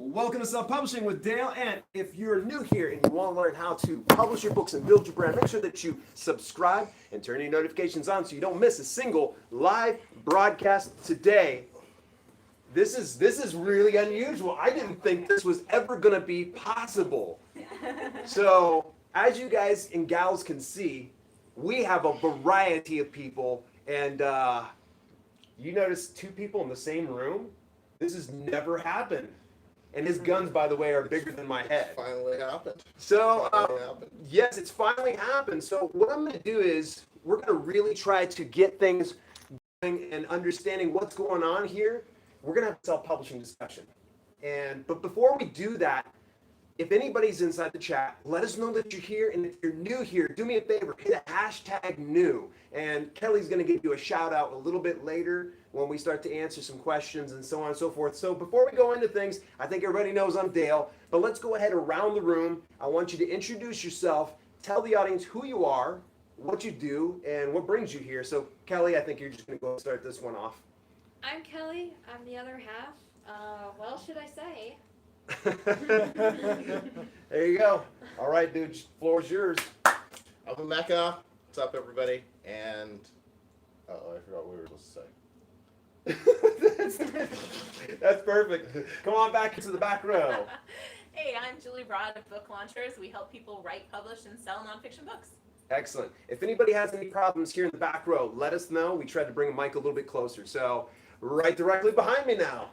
Welcome to Self-Publishing with Dale, and if you're new here and you want to learn how to publish your books and build your brand, make sure that you subscribe and turn your notifications on so you don't miss a single live broadcast today. This is really unusual. I didn't think this was ever going to be possible. So, as you guys and gals can see, we have a variety of people, and you notice two people in the same room? This has never happened. And his guns, by the way, are bigger than my head. Finally happened. So, yes, it's finally happened. So what I'm going to do is we're going to really try to get things going and understanding what's going on here. We're going to have a self-publishing discussion. But before we do that, if anybody's inside the chat, let us know that you're here. And if you're new here, do me a favor, hit a hashtag new. And Kelly's going to give you a shout out a little bit later when we start to answer some questions and so on and so forth. So before we go into things, I think everybody knows I'm Dale, but let's go ahead around the room. I want you to introduce yourself, tell the audience who you are, what you do, and what brings you here. So Kelly, I think you're just going to go start this one off. I'm Kelly. I'm the other half. What else should I say? There you go. All right, dude, floor's yours. I'm Mecca. What's up, everybody? And I forgot what we were supposed to say. That's perfect. Come on back into the back row. Hey, I'm Julie Broad of Book Launchers. We help people write, publish, and sell nonfiction books. Excellent. If anybody has any problems here in the back row, let us know. We tried to bring a mic a little bit closer. So right directly behind me now.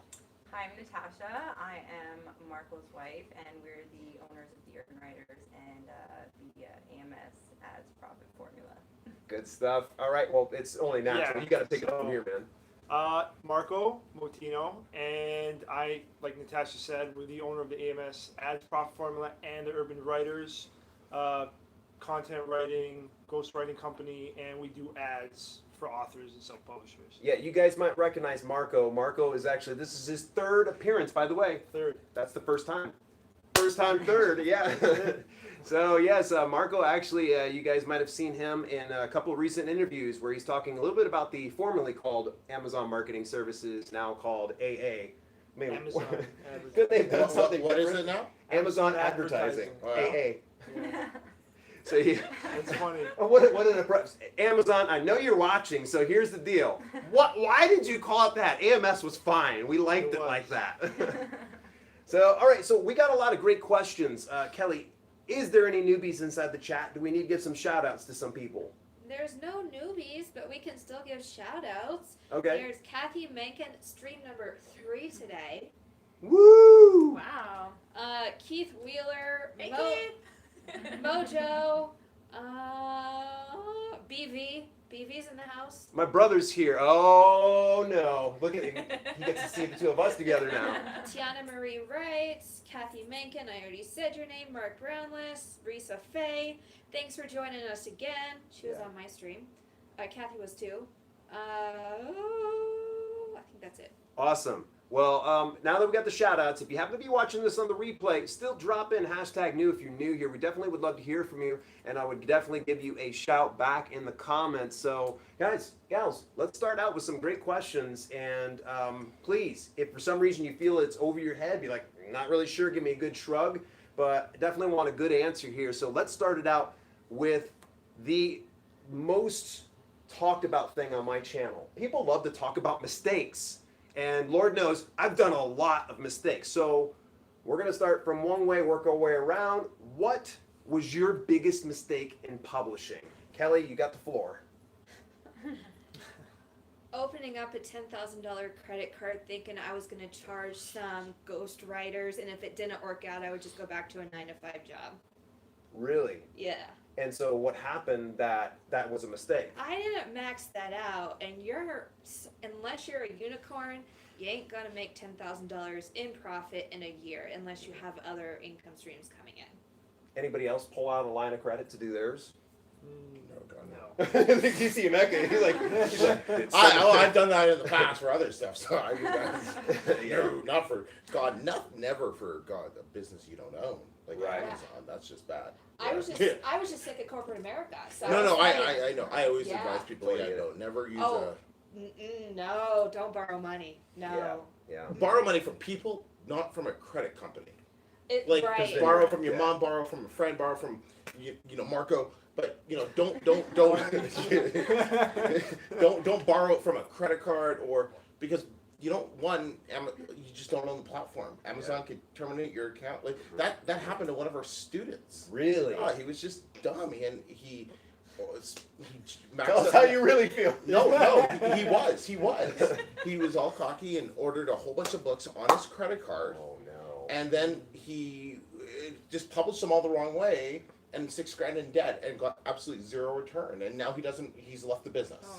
Hi, I'm Natasha. I am Marco's wife, and we're the owners of the Urban Writers and the AMS Ads Profit Formula. Good stuff. All right. Well, it's only natural. Yeah, You got to take it from here, man. Marco Motino, and I, like Natasha said, we're the owner of the AMS Ads Profit Formula and the Urban Writers, content writing, ghostwriting company, and we do ads for authors and self-publishers. Yeah, you guys might recognize Marco. Marco is actually, this is his third appearance, by the way. Third. That's the first time. First time third, yeah. So yes, Marco actually, you guys might have seen him in a couple of recent interviews where he's talking a little bit about the formerly called Amazon Marketing Services, now called AA. Maybe, Amazon good name. Done something What is different. it now? Amazon Advertising, Wow. AA. Yeah. So yeah. That's funny. What an Amazon, I know you're watching, so here's the deal. Why did you call it that? AMS was fine. We liked it like that. So, all right, so we got a lot of great questions. Kelly, is there any newbies inside the chat? Do we need to give some shout outs to some people? There's no newbies, but we can still give shout outs. Okay. There's Kathy Mencken, stream number 3 today. Woo! Wow. Keith Wheeler, Hey, Keith. Mojo, BV. BV's in the house. My brother's here. Oh, no. Look at him. He gets to see the two of us together now. Tiana Marie writes, Kathy Mencken, I already said your name, Mark Brownless, Risa Faye, thanks for joining us again. She was on my stream. Kathy was too. I think that's it. Awesome. Well, now that we got the shout outs, if you happen to be watching this on the replay, still drop in hashtag new if you're new here. We definitely would love to hear from you, and I would definitely give you a shout back in the comments. So, guys, gals, let's start out with some great questions. And please, if for some reason you feel it's over your head, be like, not really sure, give me a good shrug, but definitely want a good answer here. So let's start it out with the most talked about thing on my channel. People love to talk about mistakes. And Lord knows, I've done a lot of mistakes. So we're going to start from one way, work our way around. What was your biggest mistake in publishing? Kelly, you got the floor. Opening up a $10,000 credit card thinking I was going to charge some ghost writers, and if it didn't work out, I would just go back to a 9-to-5 job. Really? Yeah. And so what happened that was a mistake? I didn't max that out, and unless you're a unicorn, you ain't gonna make $10,000 in profit in a year unless you have other income streams coming in. Anybody else pull out a line of credit to do theirs? No, God, no. You see Mecca, he's like I've done that in the past for other stuff. So no, not for God, never for God, a business you don't own, like Right. Amazon. That's just bad. I was just sick of corporate America. So No, I I know. I always Yeah. advise people, no, never use no, don't borrow money. No. Yeah. borrow money from people. not from a credit company. It, Like right. borrow from your Yeah. mom, borrow from a friend, borrow from Marco. But don't don't borrow it from a credit card, or because you just don't own the platform. Amazon could terminate your account. Like that happened to one of our students. Really? Oh, he was just dumb, and he maxed Tell us out- how you really feel. No, he was. He was all cocky and ordered a whole bunch of books on his credit card, Oh no. and then he just published them all the wrong way, and $6,000 in debt, and got absolutely zero return. And now he's left the business. Oh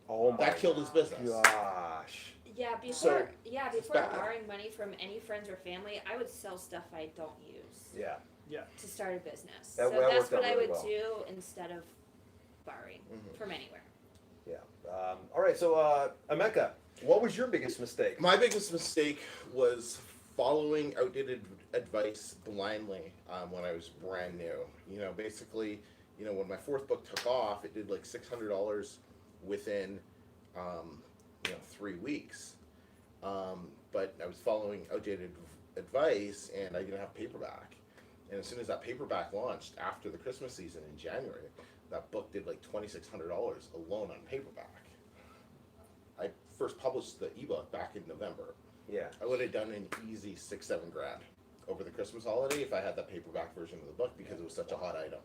no. Oh my That killed his business. gosh. Yeah, So, before bad. borrowing money from any friends or family, I would sell stuff I don't use Yeah. to start a business. That so worked that's out what I really would well. do instead of borrowing Mhm. from anywhere. Yeah. All right. So, Emeka, what was your biggest mistake? My biggest mistake was following outdated advice blindly when I was brand new. Basically, when my fourth book took off, it did like $600 within, 3 weeks. But I was following outdated advice, and I didn't have paperback. And as soon as that paperback launched after the Christmas season in January, that book did like $2,600 alone on paperback. I first published the ebook back in November. Yeah. I would have done an easy $6-7 over the Christmas holiday if I had that paperback version of the book, because it was such a hot item.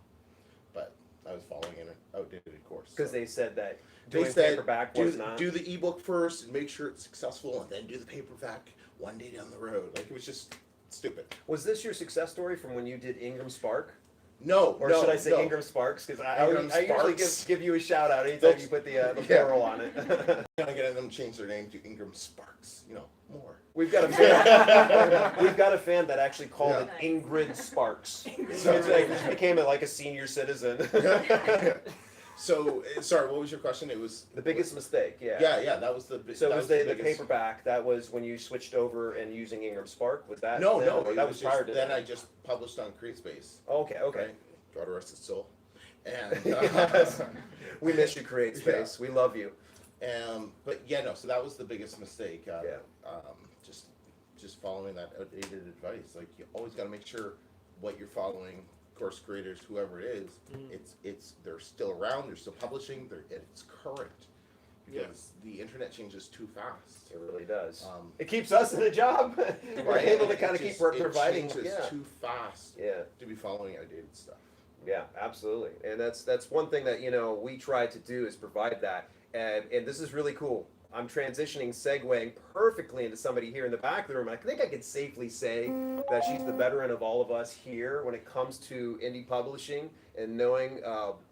But I was following an outdated course. Because so. they said that They doing said, paperback do, was not. do the ebook first and make sure it's successful, and then do the paperback one day down the road. Like, it was just stupid. Was this your success story from when you did Ingram Spark? No, Or no, should I say no. Ingram Sparks? Because I Ingram usually Sparks. give you a shout out anytime Those- you put the Yeah. plural on it. I'm gonna get them to change their name to Ingram Sparks. More. We've got a fan. We've got a fan that actually called Yeah. it Ingrid Sparks. So- It's like she became like a senior citizen. So, sorry, what was your question? It was The biggest mistake, yeah. Yeah, that was the. So that was the biggest- paperback? That was when you switched over and using Ingram Spark. Was that? No, then, no, or it that was prior just, to then that. I just published on CreateSpace. Okay, okay. Right? God rest his soul. And Yes. We miss you, Create Space. We love you. but yeah, no. So that was the biggest mistake. Yeah. Just following that outdated advice. Like, you always got to make sure what you're following, course creators, whoever it is, it's they're still around. They're still publishing. It's current. Because the internet changes too fast. It really does. Um, It keeps us in a job. We're Right? able to It kind of just- keep providing. It changes Yeah. too fast Yeah. to be following outdated stuff. Yeah, absolutely. And that's one thing that we try to do is provide that. And this is really cool. I'm transitioning, segueing perfectly into somebody here in the back of the room. I think I could safely say that she's the veteran of all of us here when it comes to indie publishing and knowing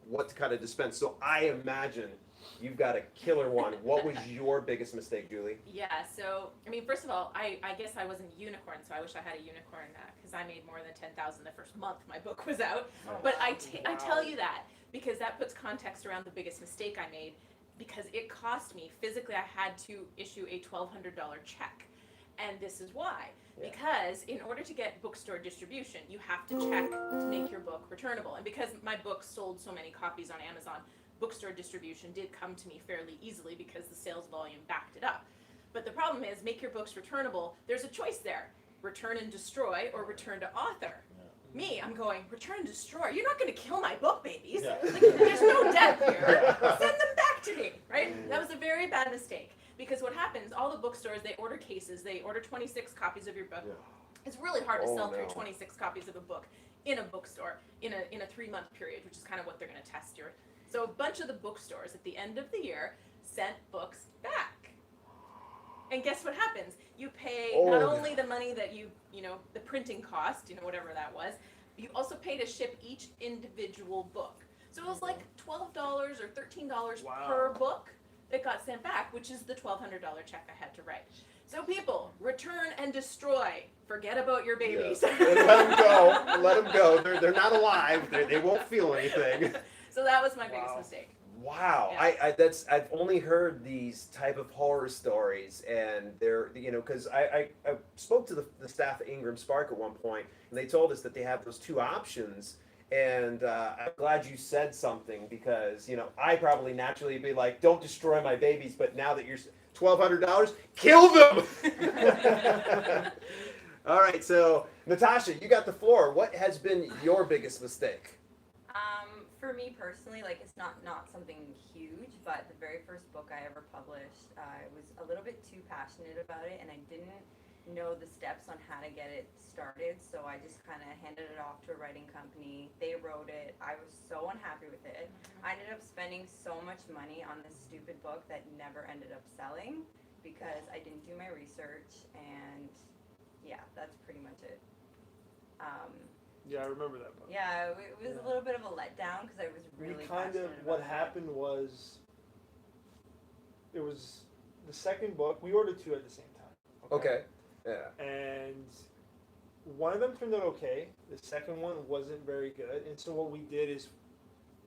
what to kind of dispense. So I imagine you've got a killer one. What was your biggest mistake, Julie? Yeah, so, first of all, I guess I wasn't a unicorn, so I wish I had a unicorn because I made more than $10,000 the first month my book was out. But I tell you that because that puts context around the biggest mistake I made, because it cost me, physically I had to issue a $1,200 check. And this is why. Yeah. Because in order to get bookstore distribution, you have to check to make your book returnable. And because my book sold so many copies on Amazon, bookstore distribution did come to me fairly easily because the sales volume backed it up. But the problem is, make your books returnable. There's a choice there: return and destroy, or return to author. Me, I'm going, return and destroy. You're not going to kill my book, babies. Yeah. Like, there's no death here. Send them back to me, right? That was a very bad mistake. Because what happens, all the bookstores, they order cases, they order 26 copies of your book. Yeah. It's really hard to Oh, sell through no. 26 copies of a book in a bookstore in a 3-month period, which is kind of what they're going to test your. So a bunch of the bookstores at the end of the year sent books back. And guess what happens? You pay not Oh, only the money that the printing cost, whatever that was, you also pay to ship each individual book. So it was like $12 or $13 Wow. per book that got sent back, which is the $1,200 check I had to write. So people, return and destroy. Forget about your babies. Let them go. Let them go. They're not alive. They won't feel anything. So that was my biggest Wow. mistake. Wow, Yeah. I've only heard these type of horror stories, and they're because I spoke to the staff at Ingram Spark at one point, and they told us that they have those two options, and I'm glad you said something, because I probably naturally be like, don't destroy my babies, but now that you're $1,200, kill them. All right, so Natasha, you got the floor. What has been your biggest mistake? For me personally, like it's not something huge, but the very first book I ever published, I was a little bit too passionate about it, and I didn't know the steps on how to get it started. So I just kind of handed it off to a writing company. They wrote it. I was so unhappy with it. I ended up spending so much money on this stupid book that never ended up selling because I didn't do my research, and yeah, that's pretty much it. Yeah, I remember that book. Yeah, it was a little bit of a letdown because I was really We kind of, passionate what about happened was, it was the second book, we ordered two at the same time. Okay. Yeah. And one of them turned out okay. The second one wasn't very good. And so what we did is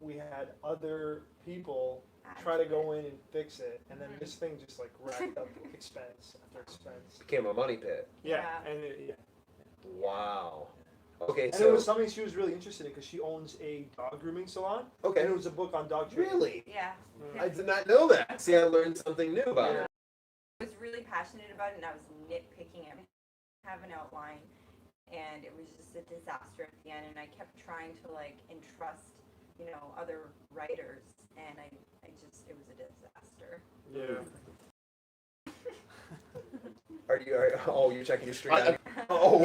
we had other people try to go in and fix it. And then this thing just like racked up expense after expense. Became a money pit. Yeah. Yeah. And Wow. Okay, and it so was something she was really interested in because she owns a dog grooming salon. okay. And it was a book on dog training. Really? Yeah. I did not know that. See, I learned something new about it. I was really passionate about it, and I was nitpicking everything. I have an outline, and it was just a disaster at the end. And I kept trying to like entrust, other writers, and it was a disaster. Yeah. You're checking your stream. Oh,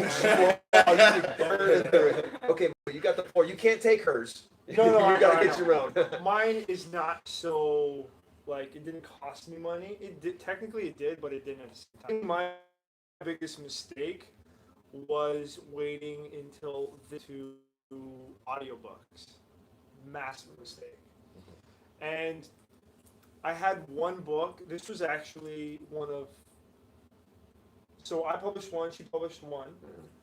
wow, you burned through it. Okay, but you got the floor. You can't take hers. No, you gotta I get your own. Mine is not so, like, it didn't cost me money. It did, technically it did, but it didn't at the same time. My biggest mistake was waiting until the two audiobooks. Massive mistake. And I had one book. This was actually so I published one, she published one,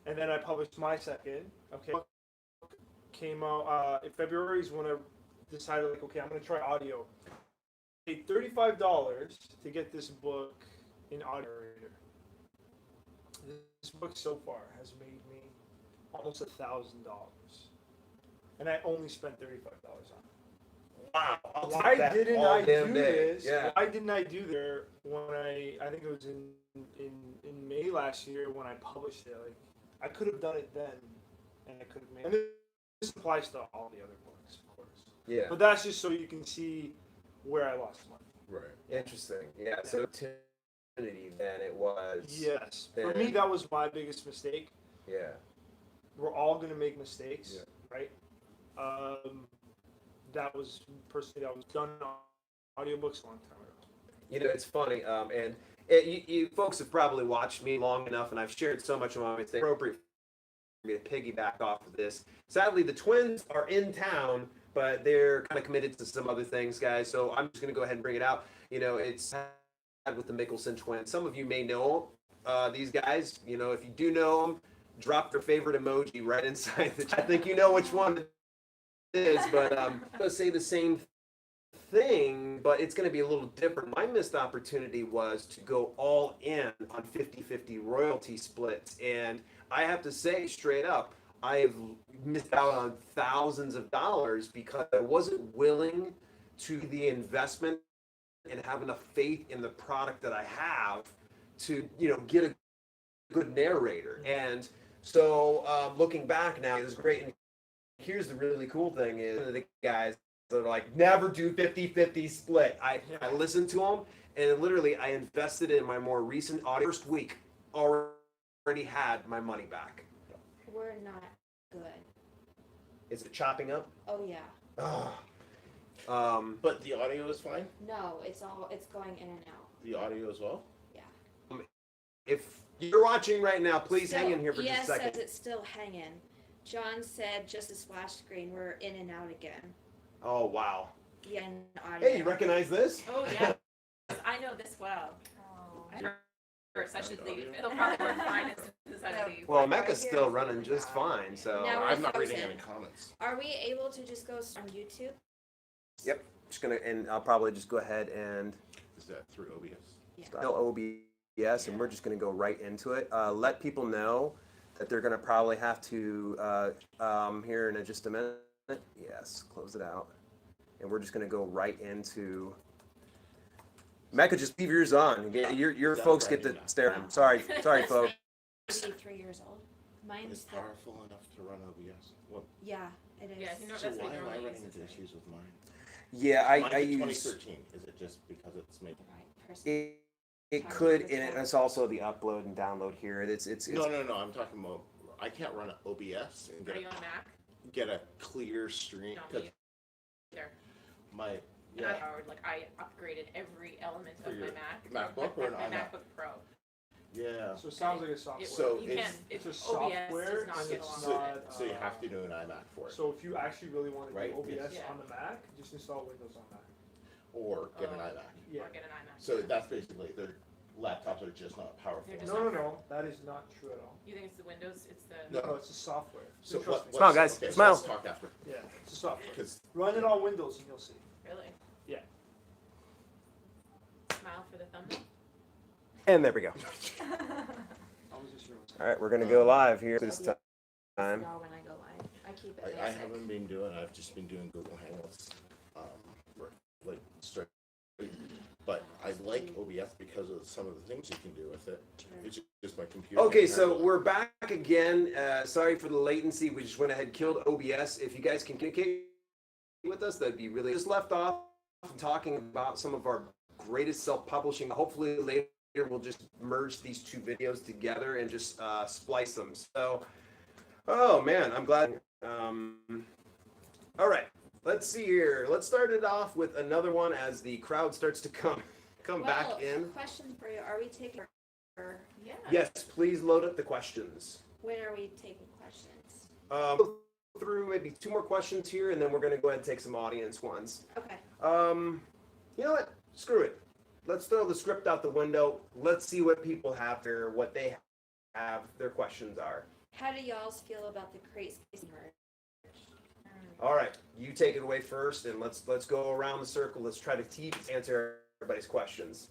and then I published my second. Okay. Came out in February is when I decided, like, okay, I'm gonna try audio. I paid $35 to get this book in audio reader. This book so far has made me almost $1,000, and I only spent $35 on it. Wow. I'll take Why that didn't all I damn do day. this? Yeah. Why didn't I do there when I think it was in May last year when I published it? Like, I could have done it then, and I could have made. And this applies to all the other books, of course. Yeah. But that's just so you can see where I lost money. Right. Interesting. Yeah. So opportunity then it was. Yes. For then- me, that was my biggest mistake. Yeah. We're all gonna make mistakes, Yeah. right? That was done on audiobooks a long time ago. You know, it's funny, and you folks have probably watched me long enough, and I've shared so much of my mistakes. Appropriate for me to piggyback off of this. Sadly, the twins are in town, but they're kind of committed to some other things, guys. So I'm just going to go ahead and bring it out. You know, it's with the Mickelson twins. Some of you may know these guys. You know, if you do know them, drop their favorite emoji right inside the chat. I think you know which one it is, but I'm going to say the same thing, but it's going to be a little different. My missed opportunity was to go all in on 50-50 royalty splits, and I have to say straight up, I have missed out on thousands of dollars because I wasn't willing to the investment and have enough faith in the product that I have to, you know, get a good narrator. And so looking back now, it's great. And here's the really cool thing is the guys that are like, never do 50-50 split. I listened to them, and literally I invested in my more recent audio. First week, already had my money back. We're not good. Is it chopping up? Oh yeah. But the audio is fine. No, it's going in and out. The audio as well. If you're watching right now, please hang Still, in here for just a ES second. says it's still hanging. John said just a splash screen. We're in and out again. Oh, wow. Yeah, in audio. Hey, you recognize this? Oh yeah, I know this well. I know first. I should leave. It'll probably work fine as soon as I leave. Well, Mecca's still running just fine, so. Now we're I'm not reading frozen. any comments. Are we able to just go on YouTube? Yep. Just gonna, and I'll probably just go ahead and Is that through OBS? no OBS, and we're just gonna go right into it. Let people know that they're gonna probably have to, here in just a minute. Yes, close it out. And we're just gonna go right into, Mecca, just leave yours on. Your folks get to stare at them. Sorry folks. maybe 3 years old. Mine's It's powerful enough to run OBS. What? yeah, it is. Yeah, you know, So that's why what am you're I only running used into to. issues with mine? Yeah, Mine's I a use 2013. Is it just because it's made? The right person. it could, and it's also the upload and download here. It's No. I'm talking about. I can't run OBS and Are you on a Mac? get a clear stream No, because me either. my And I powered, like, I upgraded every element For of my your Mac. MacBook or an my iMac? MacBook Pro. yeah. So it sounds like a software. So you it's- can. it's a OBS software, does not and get it's along So, with not, it. so you have to do an iMac for it, So if you actually really want to Right, do OBS yeah. on the Mac, just install Windows on Mac. or get an Oh. iMac. Yeah. Or get an iMac. So that's basically their laptops are just not powerful. They're just No, that is not true at all. You think it's the Windows? It's the. No. No, it's the software. So Trust me. Smile, guys, Okay, so smile. let's talk after Yeah, it's a software. because Run it on Windows and you'll see. Really? Yeah. Smile for the thumbnail. and there we go. I was just real. All right, we're gonna go live here this time. No, when I go live, I keep it I basic. haven't been doing. I've just been doing Google Hangouts, for, like straight. But I like OBS because of some of the things you can do with it. It's just my computer. Okay, can't so handle it. we're back again. Sorry for the latency. We just went ahead and killed OBS. If you guys can communicate with us, that'd be really. Just left off talking about some of our greatest self-publishing. Hopefully later we'll just merge these two videos together and just splice them. So, oh man, I'm glad. All right, let's see here. Let's start it off with another one as the crowd starts to come back in. Question for you: are we taking? Yeah. Yes, please load up the questions. When are we taking questions? Go through maybe 2 more questions here, and then we're going to go ahead and take some audience ones. Okay. You know what? Screw it. Let's throw the script out the window. Let's see what people have there, what they have, their questions are. How do y'all feel about the crate space merge? All right, you take it away first, and let's go around the circle. Let's try to answer everybody's questions.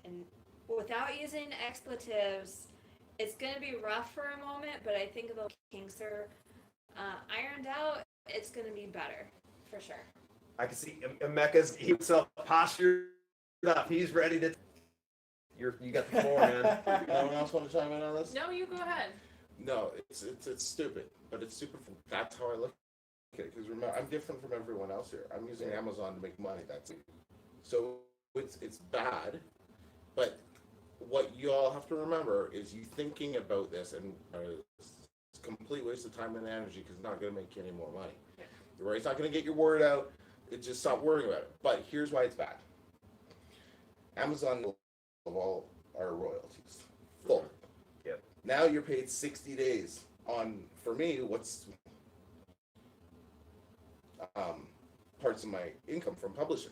And without using expletives, it's gonna be rough for a moment, but I think the kinks are ironed out. It's gonna be better, for sure. I can see Emeka's himself postured up. He's ready to. You got the floor, man. Anyone else want to chime in on this? No, you go ahead. No, it's stupid, but it's stupid. That's how I look at it. Because remember, I'm different from everyone else here. I'm using Amazon to make money. That's it. So it's bad, but what you all have to remember is you thinking about this and it's a complete waste of time and energy because it's not going to make you any more money. Yeah. Right? It's not going to get your word out. It just stop worrying about it. But here's why it's bad. Amazon of all our royalties full. Yep. Now you're paid 60 days on, for me, what's parts of my income from publishing.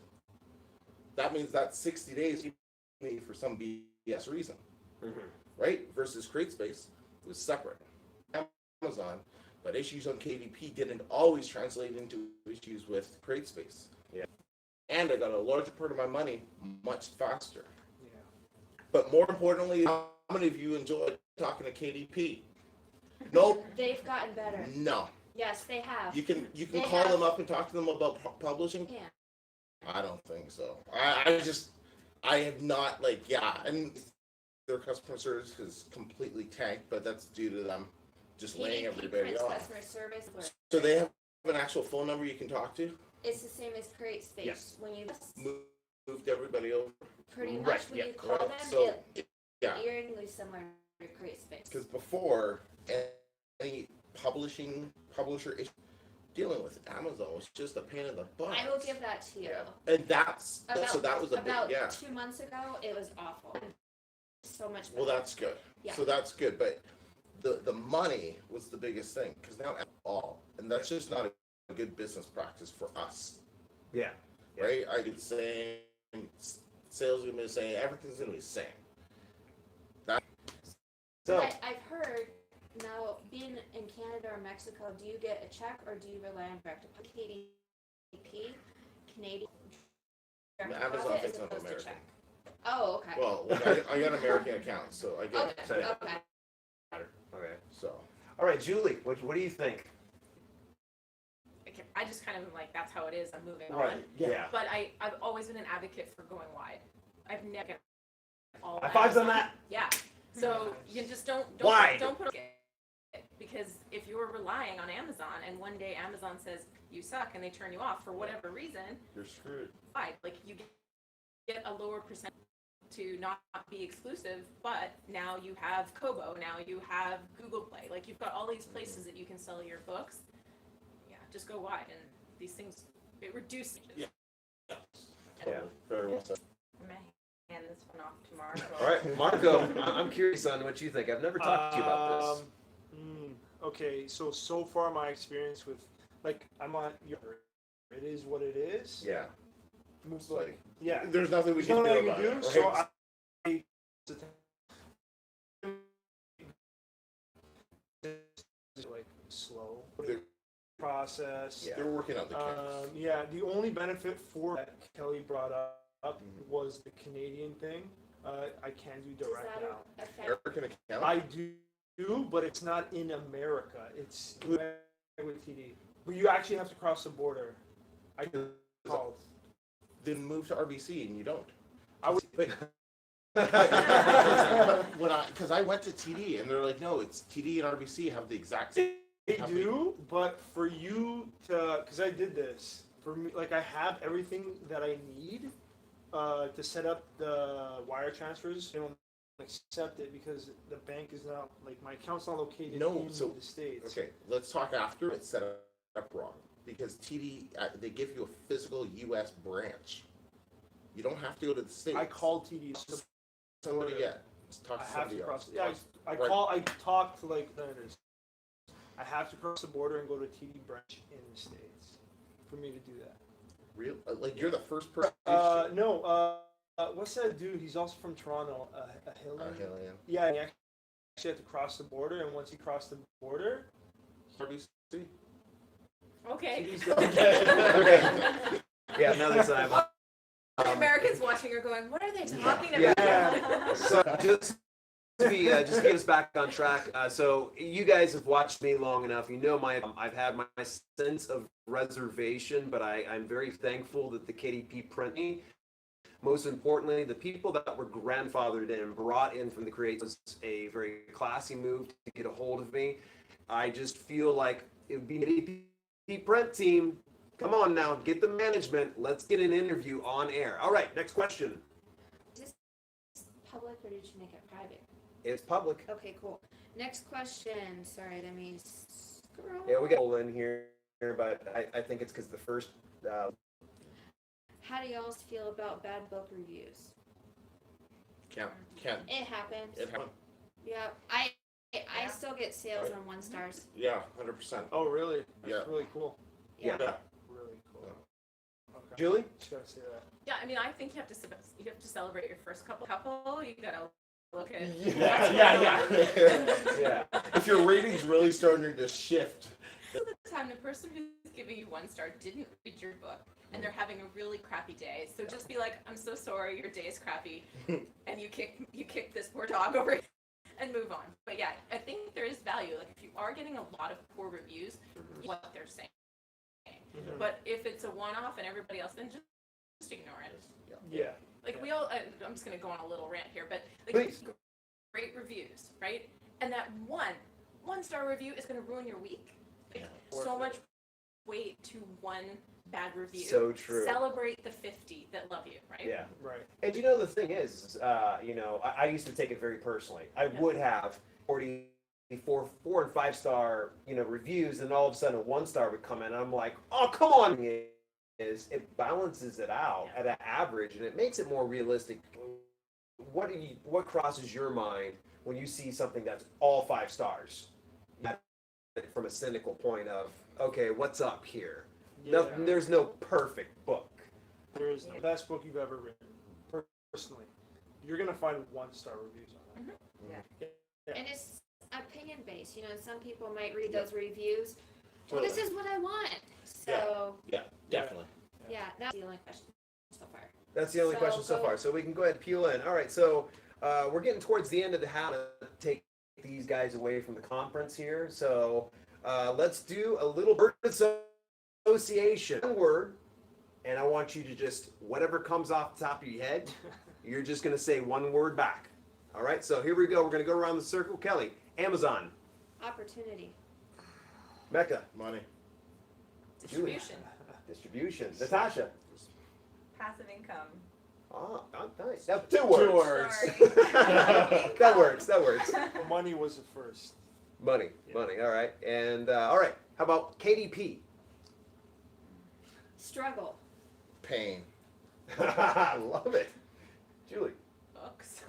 That means that 60 days you pay for some BS reason, right? Versus CreateSpace was separate. Amazon, but issues on KDP didn't always translate into issues with CreateSpace. Yeah. And I got a larger part of my money much faster. Yeah. But more importantly, how many of you enjoy talking to KDP? Nope. They've gotten better. No. Yes, they have. You can They call have. them up and talk to them about publishing. Yeah. I don't think so. I have not and their customer service is completely tanked, but that's due to them just laying KDP everybody prints off. customer service. So they have an actual phone number you can talk to. It's the same as CreateSpace. Yes. When you Moved everybody over. pretty much Right, when yeah, you call right. them, So yeah, it's eerily similar to CreateSpace. because before any publisher issue dealing with Amazon was just a pain in the butt. I will give that to you. Yeah. And so that was a big About yeah. 2 months ago, it was awful. So much better. Well, that's good. Yeah. So that's good, but the money was the biggest thing because now and that's just not a good business practice for us, Yeah. Yeah. right? I could say sales are gonna be the same, everything's gonna be the same. So I've heard now, being in Canada or Mexico, do you get a check or do you rely on direct deposit? KDP, Canadian direct Amazon deposit thinks as I'm opposed to American. check. Oh, okay. Well, I got an American account, so I get Okay. it. Okay. okay. So All right, Julie, what do you think? I just kind of am like, that's how it is. I'm moving on. Right. Yeah. But I've always been an advocate for going wide. I've never all High fives on Amazon. that. Yeah. So you just don't Wide. don't put it, because if you're relying on Amazon and one day Amazon says you suck and they turn you off for whatever reason, You're screwed. fine. Like you get a lower percent to not be exclusive, but now you have Kobo, now you have Google Play. Like you've got all these places that you can sell your books. Yeah, just go wide, and these things it reduces. Yeah. Yeah. Very well said. I'm gonna hand this one off to Marco. All right, Marco, I'm curious on what you think. I've never talked to you about this. Okay, so far my experience with, like, I'm on your, it is what it is. Yeah. Moves like, yeah. There's nothing we There's can do nothing about you it. do. Right? So like slow They're- process. Yeah. They're working on the kinks. Yeah, the only benefit for that Kelly brought up Mhm. was the Canadian thing. I can do Does direct that now. affect? American account. I do, but it's not in America. It's with TD. But you actually have to cross the border. I called. Then move to RBC and you don't. I was. But when because I went to TD and they're like, no, it's TD and RBC have the exact same. They do, but for you to, because I did this, for me, like I have everything that I need to set up the wire transfers. They don't accept it because the bank is not, like my account's not located No, in so- the States. Okay, let's talk after it's set up wrong because TD they give you a physical U.S. branch. You don't have to go to the States. I called TD. somebody yet. Just talk I to have to somebody cross. else. Yeah, I Right. call. I talk to like vendors. I have to cross the border and go to a TD branch in the States for me to do that. Real, like you're the first person. No. What's that dude? He's also from Toronto. Hillian. Hillian. Yeah, he actually had to cross the border, and once he crossed the border, RBC. Okay. he's Okay. Yeah, another time. Americans watching are going, what are they talking Yeah. about? So just to get us back on track. So you guys have watched me long enough. You know I've had my sense of reservation, but I'm very thankful that the KDP print me. Most importantly, the people that were grandfathered in and brought in from the create was a very classy move to get a hold of me. I just feel like it would be the KDP print team. Come on now, get the management. Let's get an interview on air. All right, next question. Is this public or did you make it private? It's public. Okay, cool. Next question. Sorry, let me scroll. Yeah, we got a in here, but I think it's because the first. How do y'all feel about bad book reviews? Can't. It happens. It happened. Yeah, I Yeah. still get sales on 1 stars. Yeah, 100%. Oh, really? That's Yeah. really cool. Yeah. Yeah. Really cool. Okay. Julie? Just gotta say that. Yeah, I mean, I think you have to celebrate your first couple. You gotta look at. Yeah. Yeah. If your rating's really starting to shift. Most of the time, the person who's giving you 1 star didn't read your book, and they're having a really crappy day. So just be like, I'm so sorry, your day is crappy, and you kick this poor dog over, and move on. But yeah, I think there is value. Like if you are getting a lot of poor reviews, what they're saying. Mhm. But if it's a one-off and everybody else, then just ignore it. Yeah. Like we all, I'm just gonna go on a little rant here, but like Please. great reviews, right? And that one star review is gonna ruin your week. Like, so much weight to one bad review. So true. Celebrate the 50 that love you, right? Yeah. Right. And you know, the thing is, I used to take it very personally. I would have 4 and 5 star, reviews, and all of a sudden a 1 star would come in, and I'm like, oh, come on. It balances it out at an average, and it makes it more realistic. What crosses your mind when you see something that's all 5 stars? From a cynical point of, okay, what's up here? Yeah. There's no perfect book. There is the best book you've ever written. Personally, you're gonna find 1 star reviews on it. Yeah. And it's opinion based. Some people might read those reviews. Well, this is what I want. So, Yeah, definitely. yeah, that's the only question so far. That's the only So question so go- far. So we can go ahead and peel in. All right, so we're getting towards the end of the how to take these guys away from the conference here. So let's do a little word association. One word, and I want you to just, whatever comes off the top of your head, you're just going to say one word back. All right, so here we go. We're going to go around the circle. Kelly, Amazon, Opportunity. Mecca, Money. Distribution. distribution. Natasha. Passive income. Oh, nice. Now, 2 words. words. Sorry. That works. That works. Money was the first. Money. Yeah. Money. All right. And all right. How about KDP? Struggle. Pain. I love it. Julie. Books.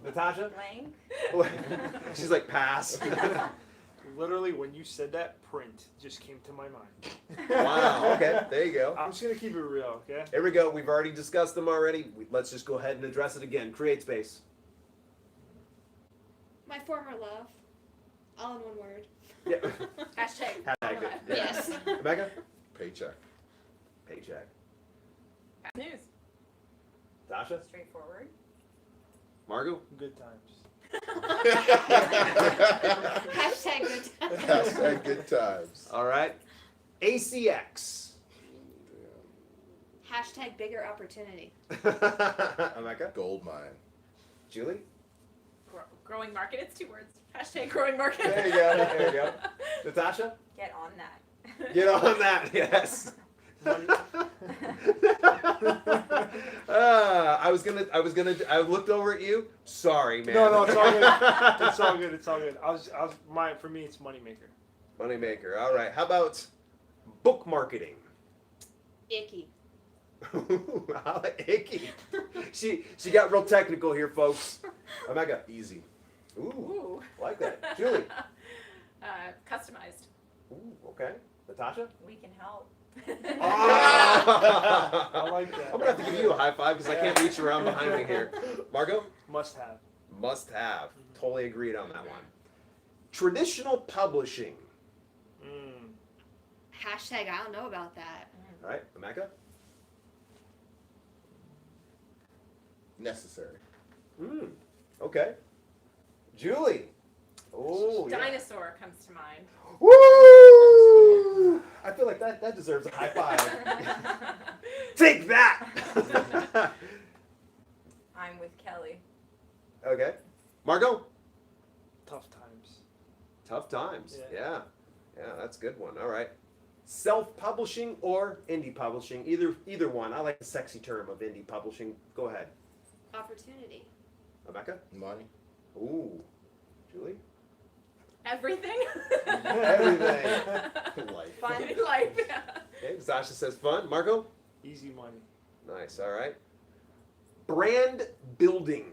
Natasha? Blank. She's like, pass. Literally, when you said that, print just came to my mind. Wow. Okay. There you go. I'm just gonna keep it real, okay? Here we go. We've already discussed them already. Let's just go ahead and address it again. Create space. My former love. All in one word. Yeah. Hashtag. Hashtag it. Yeah. Yes. Rebecca? Paycheck. Paycheck. News. Tasha? Straightforward. Margot? Good times. Hashtag good time. Hashtag good times. All right. ACX. Hashtag bigger opportunity. Rebecca? Gold mine. Julie? Growing market. It's 2 words. Hashtag growing market. There you go. There you go. Natasha? Get on that. Get on that. Yes. Money. I looked over at you. Sorry, man. No, it's all good. It's all good. It's all good. For me, it's moneymaker. Moneymaker. All right. How about book marketing? Icky. Icky. She got real technical here, folks. Omega. Easy. Ooh, Ooh. like that. Julie. Customized. Ooh, okay. Natasha. We can help. Ah! I like that. I'm gonna have to give you a high five because I can't reach around behind me here. Margot. Must have. Must have. Totally agreed on that one. Traditional publishing. Mm. Hashtag I don't know about that. All right, Omega. Necessary. Okay. Julie. Oh, yeah. Dinosaur comes to mind. Woo! I feel like that deserves a high five. Take that. I'm with Kelly. Okay. Margot. Tough times. Tough times. Yeah. Yeah, that's a good one. All right. Self-publishing or indie publishing, either one. I like the sexy term of indie publishing. Go ahead, Opportunity. Rebecca. Money. Ooh, Julie. Everything. Everything. Life. Fun. Life. Yeah. Okay. Sasha says fun. Margot. Easy money. Nice. All right. Brand building.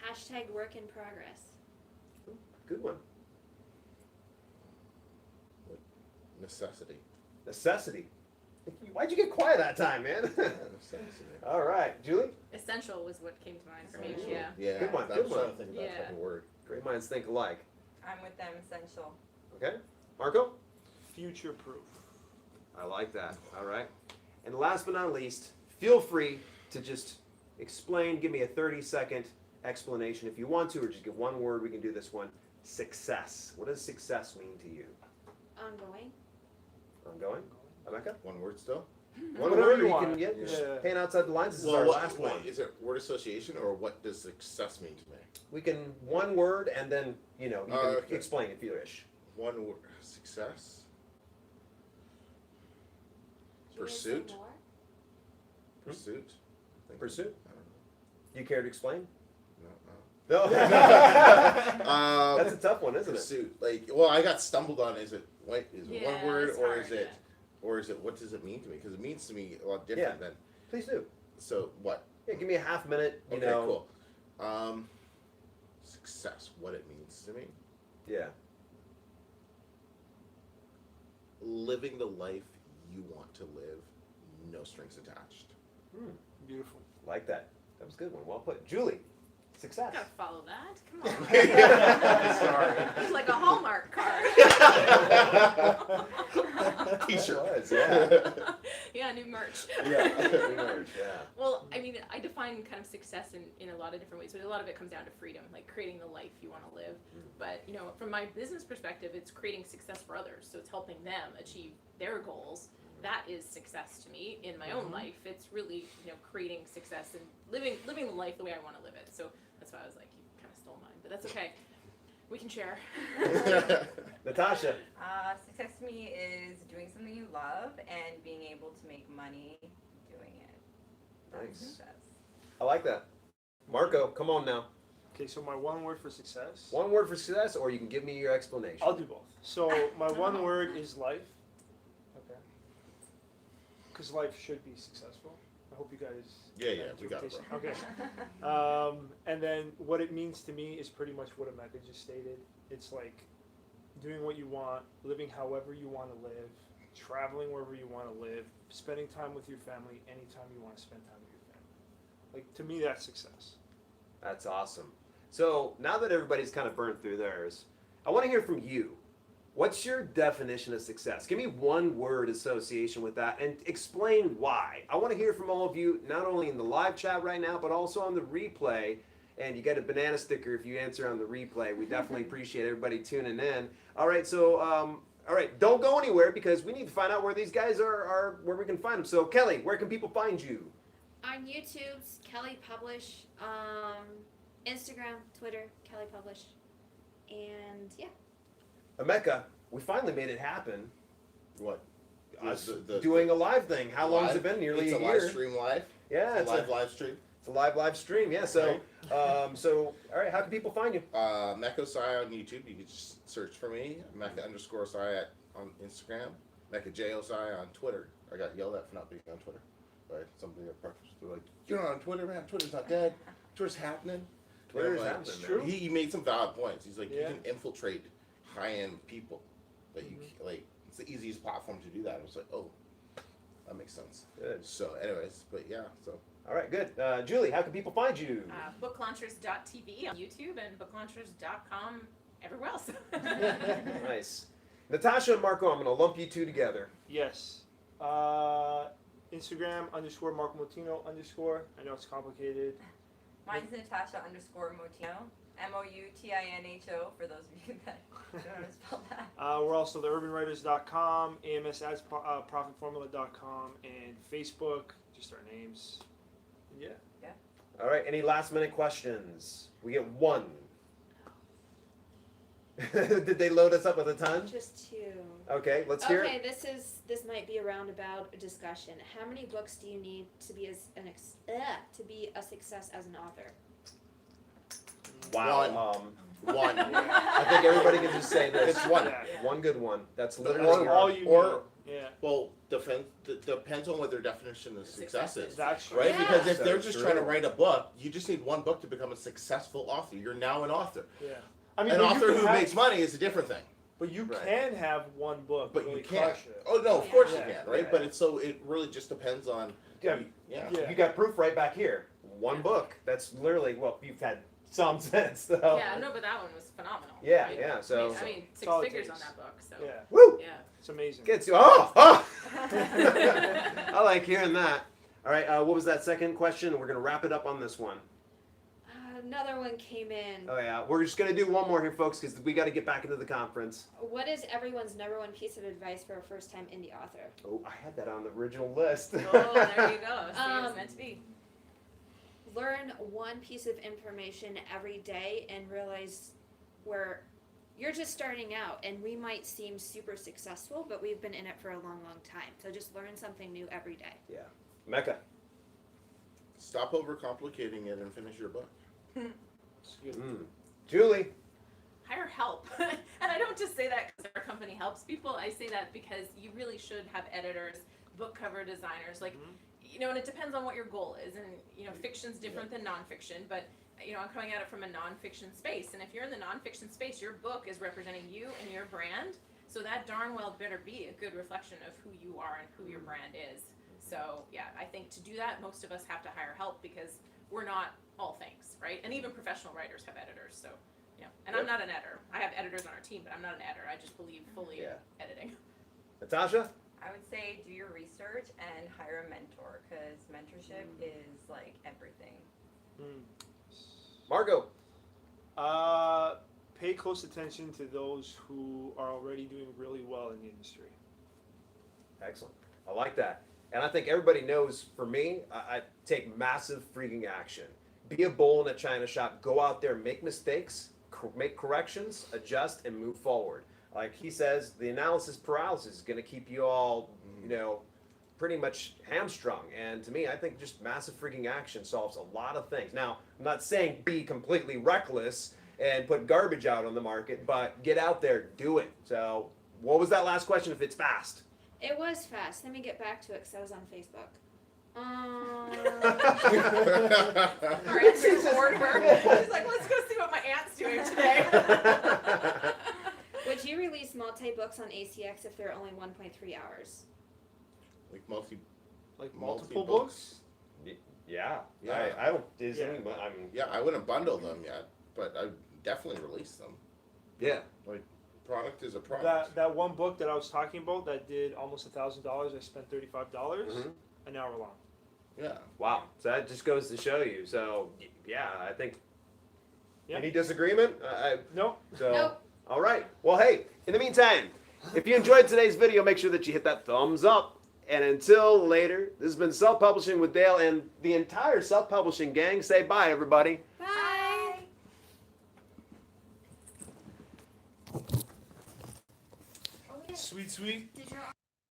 Hashtag work in progress. Good one. Necessity. Necessity. Why'd you get quiet that time, man? Necessity. All right, Julie. Essential was what came to mind for me. Essential. Yeah. Yeah. Good one, I good was trying one. to think of that Yeah. fucking word. Great minds think alike. I'm with them. Essential. Okay, Marco. Future proof. I like that. All right. And last but not least, feel free to just explain. Give me a 30-second explanation if you want to, or just give one word. We can do this one. Success. What does success mean to you? Ongoing. Ongoing. Rebecca. One word still? One Whatever word. you You want. can get Yeah. paint outside the lines. This is our last wait, one. is it word association or what does success mean to me? We can one word and then you can Okay. explain if you wish. One word. Success. Do you guys say Pursuit? more? Pursuit. I think. Pursuit. I don't You care to explain? know. No. No. That's a tough one, isn't it? Pursuit. Like, well, I got stumbled on. Is it what? Is it Yeah, one word it's or hard, is it? yeah. Or is it what does it mean to me? Because it means to me a lot different than. Please do. So what? Yeah, give me a half minute. You Okay, know. cool. Success. What it means to me. Yeah. Living the life you want to live, no strings attached. Beautiful. Like that. That was a good one. Well put. Julie. Success. Gotta follow that. Come on. Sorry. It's like a Hallmark card. T-shirt. It was, yeah. Yeah, new merch. Yeah. Pretty much, yeah. Well, I mean, I define kind of success in a lot of different ways, but a lot of it comes down to freedom, like creating the life you want to live. But, from my business perspective, it's creating success for others. So it's helping them achieve their goals. that is success to me in my own life. It's really, creating success and living the life the way I want to live it. So that's why I was like, you kind of stole mine, but that's okay. We can share. Natasha. Success to me is doing something you love and being able to make money doing it. That's Nice. success. I like that. Marco, come on now. Okay, so my one word for success. One word for success, or you can give me your explanation. I'll do both. So my one word is life. Okay. Because life should be successful. I hope you guys. Yeah, we got it, bro. Okay. And then what it means to me is pretty much what Emeka just stated. It's like doing what you want, living however you want to live, traveling wherever you want to live, spending time with your family anytime you want to spend time with your family. Like, to me, that's success. That's awesome. So now that everybody's kind of burnt through theirs, I want to hear from you. What's your definition of success? Give me one word association with that and explain why. I want to hear from all of you, not only in the live chat right now, but also on the replay. And you get a banana sticker if you answer on the replay. We definitely appreciate everybody tuning in. All right, so all right, don't go anywhere because we need to find out where these guys are where we can find them. So Kelly, where can people find you? On YouTube's Kelly Publish, Instagram, Twitter, Kelly Publish, and yeah. Emeka, we finally made it happen. What? Us The doing a live thing. How long has it been? Nearly it's a a year. live stream live. Yeah, It's a live stream. It's a live stream. Yeah. So, so all right. How can people find you? Mecca Sai on YouTube. You can just search for me. Mecca_Sai on Instagram. Mecca Sai on Twitter. I got yelled at for not being on Twitter by somebody at breakfast. They're like, "You're not on Twitter, man. Twitter's not dead. Twitter's happening." Twitter's And I'm happening, It's true. man. He made some valid points. He's like, Yeah. you can infiltrate high-end people. That you like. It's the easiest platform to do that. I was like, oh, that makes sense. Good. So, anyways, but yeah. So All right. Good. Julie, how can people find you? Booklaunchers.tv on YouTube and booklaunchers.com everywhere else. Nice. Natasha and Marco, I'm going to lump you two together. Yes. Instagram _Marco Motino _. I know it's complicated. Mine's Natasha_Motino. MOUTINHO for those of you that don't know how to spell that. We're also theurbanwriters.com, AMSAdsProfitFormula.com, and Facebook, just our names. Yeah. All right. Any last minute questions? We get one. Did they load us up with a ton? Just two. Okay. Let's hear Okay, it. this might be a roundabout discussion. How many books do you need to be to be a success as an author? Wow. one. I think everybody can just say this. It's one. Yeah. One good one. That's Or- literally All you or- need. Yeah. Well, depends on what their definition of success is. That's Right? Yeah. Because if So they're just true. trying to write a book, you just need one book to become a successful author. You're now an author. Yeah. I mean, An but you author can who have- makes money is a different thing. But you Right. can have one book, But really you can't. crush it. Oh no, of Yeah. course Yeah. you can, right? Yeah. But it really just depends on. Yeah. Yeah. Yeah. You got proof right back here. One book. That's literally, well, you've had some sense, though. Yeah, no, but that one was phenomenal. Yeah, right? yeah, so- I mean, six all it figures on takes. that book, so. Yeah. Woo! Yeah. It's amazing. Gets you. Oh! I like hearing that. All right, what was that second question? We're going to wrap it up on this one. Another one came in. Oh, yeah. We're just going to do one more here, folks, because we got to get back into the conference. What is everyone's number one piece of advice for a first-time indie author? Oh, I had that on the original list. Oh, there you go. See, it was meant to be. Learn one piece of information every day and realize where you're just starting out, and we might seem super successful, but we've been in it for a long, long time. So just learn something new every day. Yeah. Mecca. Stop overcomplicating it and finish your book. It's good. Julie. Hire help. And I don't just say that because our company helps people. I say that because you really should have editors, book cover designers, like, and it depends on what your goal is. And, fiction's different than nonfiction, but, I'm coming at it from a nonfiction space. And if you're in the nonfiction space, your book is representing you and your brand. So that darn well better be a good reflection of who you are and who your brand is. So, yeah, I think to do that, most of us have to hire help because we're not all things, right? And even professional writers have editors, so, And I'm Yep. not an editor. I have editors on our team, but I'm not an editor. I just believe fully in editing. Natasha. I would say do your research and hire a mentor because mentorship is like everything. Margot. Pay close attention to those who are already doing really well in the industry. Excellent. I like that. And I think everybody knows, for me, I take massive freaking action. Be a bull in a china shop. Go out there, make mistakes, make corrections, adjust, and move forward. Like he says, the analysis paralysis is going to keep you all, pretty much hamstrung. And to me, I think just massive freaking action solves a lot of things. Now, I'm not saying be completely reckless and put garbage out on the market, but get out there, do it. So, what was that last question? If it's fast. It was fast. Let me get back to it because I was on Facebook. Our answer's order. She's like, let's go see what my aunt's doing today. Would you release multi-books on ACX if they're only 1.3 hours? Like multiple books. Yeah. Yeah. I don't. Is Yeah. anyone? I'm. Yeah, I wouldn't bundle them yet, but I definitely release them. Yeah. Product is a product. That one book that I was talking about that did almost $1,000. I spent $35. Mhm. An hour long. Yeah. Wow. So that just goes to show you. So yeah, I think. Yeah. Any disagreement? No. So. Nope. All right. Well, hey. In the meantime, if you enjoyed today's video, make sure that you hit that thumbs up. And until later, this has been Self Publishing with Dale and the entire Self Publishing gang. Say bye, everybody. Bye. Sweet.